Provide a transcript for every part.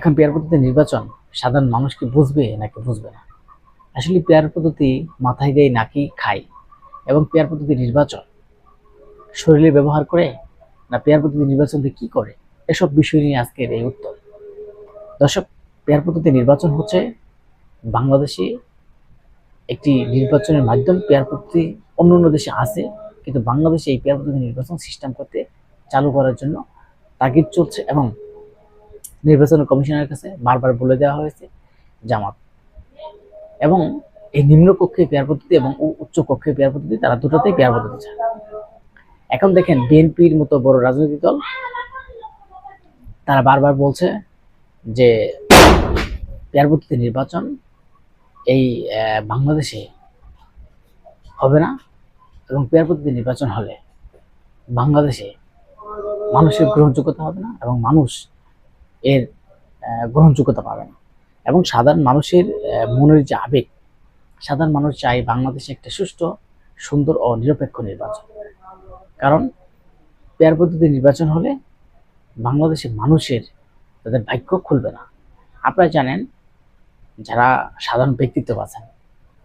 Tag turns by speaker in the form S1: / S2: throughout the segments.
S1: এখন পেয়ার পদ্ধতি নির্বাচন সাধারণ মানুষ কি বুঝবে নাকি বুঝবে না? আসলে পেয়ার পদ্ধতি মাথায় দেয় নাকি খায়, এবং পেয়ার পদ্ধতি নির্বাচন শরীরে ব্যবহার করে না পেয়ার পদ্ধতি নির্বাচন দিয়ে কি করে, এসব বিষয় নিয়ে আজকের এই উত্তর। দর্শক, পেয়ার পদ্ধতি নির্বাচন হচ্ছে বাংলাদেশে একটি নির্বাচনের মাধ্যম। পেয়ার পদ্ধতি অন্য দেশে আছে, কিন্তু বাংলাদেশে এই পেয়ার পদ্ধতি নির্বাচন সিস্টেম করতে চালু করার জন্য তাগিদ চলছে, এবং নির্বাচন কমিশনের কাছে বারবার বলে দেওয়া হয়েছে জামাত। এবং এই নিম্ন কক্ষে পেয়ার পদ্ধতি এবং উচ্চ কক্ষে পেয়ার পদ্ধতি, তারা দুটোতেই পেয়ার পদ্ধতি চায়। এখন দেখেন, বিএনপির মতো বড় রাজনৈতিক দল তারা বারবার বলছে যে পেয়ার পদ্ধতি নির্বাচন এই বাংলাদেশে হবে না, এবং পেয়ার পদ্ধতি নির্বাচন হলে বাংলাদেশে মানুষের গ্রহণযোগ্যতা হবে না, এবং মানুষ এর গ্রহণযোগ্যতা পাবে না। এবং সাধারণ মানুষের মনের যে আবেগ, সাধারণ মানুষ চায় বাংলাদেশে একটা সুষ্ঠু, সুন্দর ও নিরপেক্ষ নির্বাচন। কারণ পেয়ার পদ্ধতি নির্বাচন হলে বাংলাদেশের মানুষের তাদের ভাগ্য খুলবে না। আপনারা জানেন, যারা সাধারণ ব্যক্তিত্ব আছেন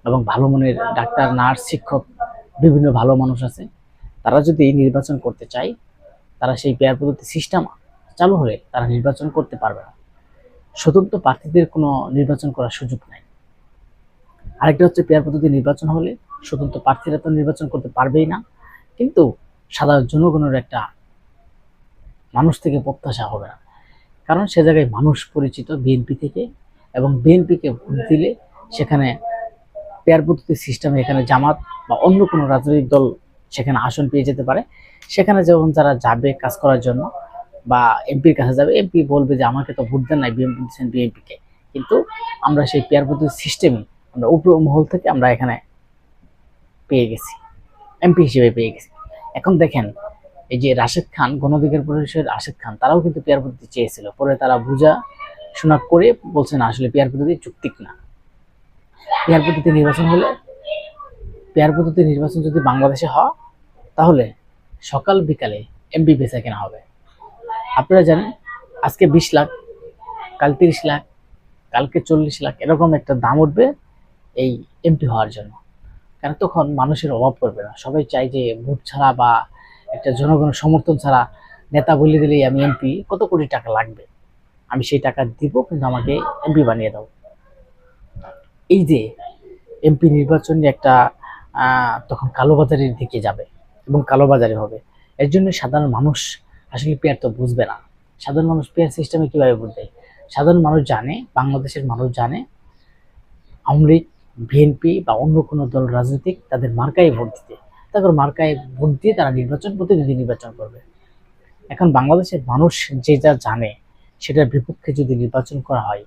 S1: এবং ভালো মনের ডাক্তার, নার্স, শিক্ষক, বিভিন্ন ভালো মানুষ আছে, তারা যদি নির্বাচন করতে চায়, তারা সেই পেয়ার পদ্ধতি সিস্টেম চালু হলে তারা নির্বাচন করতে পারবে না। স্বতন্ত্র প্রার্থীদের কোনো নির্বাচন করার সুযোগ নাই। আরেকটা হচ্ছে, পেয়ার পদ্ধতি নির্বাচন হলে স্বতন্ত্র প্রার্থীরা তো নির্বাচন করতে পারবেই না, কিন্তু সাধারণ জনগণের একটা মানুষ থেকে প্রত্যাশা হবে না। কারণ সে জায়গায় মানুষ পরিচিত বিএনপি থেকে, এবং বিএনপিকে ভোট দিলে সেখানে পেয়ার পদ্ধতি সিস্টেমে এখানে জামাত বা অন্য কোনো রাজনৈতিক দল সেখানে আসন পেয়ে যেতে পারে। সেখানে যখন যারা যাবে কাজ করার জন্য বা এমপির কাছে যাবে, এমপি বলবে যে আমাকে তো ভোট দেন নাই, বিএনপি দিচ্ছেন বিএনপিকে, কিন্তু আমরা সেই পেয়ার পদ্ধতি সিস্টেমে আমরা উপর মহল থেকে আমরা এখানে পেয়ে গেছি, এমপি হিসেবে পেয়ে গেছি। এখন দেখেন, এই যে রাশেদ খান, গণঅধিকার পরিষদের রাশেদ খান, তারাও কিন্তু পেয়ার পদ্ধতি চেয়েছিল, পরে তারা বুঝা শোনা করে বলছেন আসলে পেয়ার পদ্ধতি যৌক্তিক না। পেয়ার পদ্ধতি নির্বাচন হলে, পেয়ার পদ্ধতি নির্বাচন যদি বাংলাদেশে হয়, তাহলে সকাল বিকালে এমপি বেচা কেনা হবে। আপনারা জানেন, আজকে 20 লাখ, কাল 30 লাখ, কালকে 40 লাখ, এরকম একটা দাম উঠবে এই এমপি হওয়ার জন্য। কারণ তখন মানুষের অভাব পড়বে না। সবাই চায় যে ভোট ছাড়া বা একটা জনগণের সমর্থন ছাড়া নেতা বলে দিলেই আমি এমপি, কত কোটি টাকা লাগবে, আমি সেই টাকা দিব, কিন্তু আমাকে এমপি বানিয়ে দাও। এই যে এমপি নির্বাচন একটা তখন কালোবাজারির দিকে যাবে এবং কালোবাজারি হবে। এর জন্য সাধারণ মানুষ আসলে পেয়ার তো বুঝবে না। সাধারণ মানুষ পেয়ার সিস্টেমে কিভাবে বুঝবে? সাধারণ মানুষ জানে, বাংলাদেশের মানুষ জানে, আওয়ামী লীগ, বিএনপি বা অন্য কোনো দল রাজনৈতিক, তাদের মার্কায় ভোট দিতে, তারপর মার্কায় ভোট দিয়ে তারা নির্বাচন, প্রতিনিধি নির্বাচন করবে। এখন বাংলাদেশের মানুষ যে যা জানে সেটার বিপক্ষে যদি নির্বাচন করা হয়,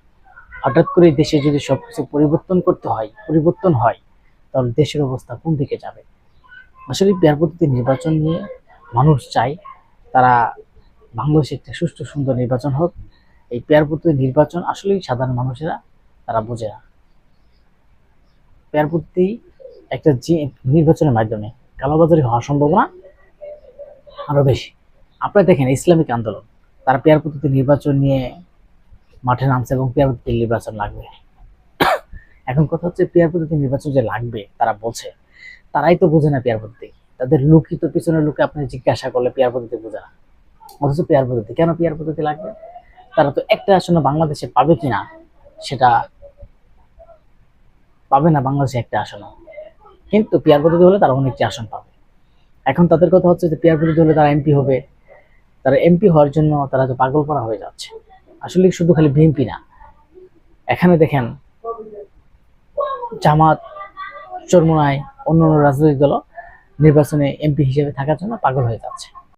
S1: হঠাৎ করে দেশে যদি সবকিছু পরিবর্তন হয়, তাহলে দেশের অবস্থা কোন দিকে যাবে? আসলে পেয়ার পদ্ধতি নির্বাচন নিয়ে মানুষ চায় তারা বাংলাদেশে একটা সুষ্ঠু, সুন্দর নির্বাচন হোক। এই পেয়ার পদ্ধতি নির্বাচন আসলেই সাধারণ মানুষেরা তারা বোঝে না। পেয়ার পদ্ধতি একটা যে নির্বাচনের মাধ্যমে কালোবাজারি হওয়ার সম্ভাবনা আরো বেশি। আপনারা দেখেন, ইসলামিক আন্দোলন, তারা পেয়ার পদ্ধতি নির্বাচন নিয়ে মাঠে নামছে এবং পেয়ার পদ্ধতি নির্বাচন লাগবে। এখন কথা হচ্ছে, পেয়ার পদ্ধতি নির্বাচন যে লাগবে তারা বলছে, তারাই তো বোঝে না পেয়ার পদ্ধতি। তাদের লুকিত পিছনের লোকে আপনি জিজ্ঞাসা করলে পেয়ার পদ্ধতি বোঝে না। অথচ পেয়ার পদ্ধতি, কেন পেয়ার পদ্ধতি লাগবে? তারা তো একটা আসন বাংলাদেশে পাবে কিনা সেটা পাবে না, বাংলাদেশে একটা আসন, কিন্তু পেয়ার পদ্ধতি হলে তারা অনেকটি আসন পাবে। এখন তাদের কথা হচ্ছে যে পেয়ার পদ্ধতি হলে তারা এমপি হবে, তারা এমপি হওয়ার জন্য তারা তো পাগল করা হয়ে যাচ্ছে। আসলে শুধু খালি বিএনপি না, এখানে দেখেন জামাত, চরমোনাই, অন্য রাজনৈতিক দল নির্বাচনে এমপি হিসেবে থাকার জন্য পাগল হয়ে যাচ্ছে।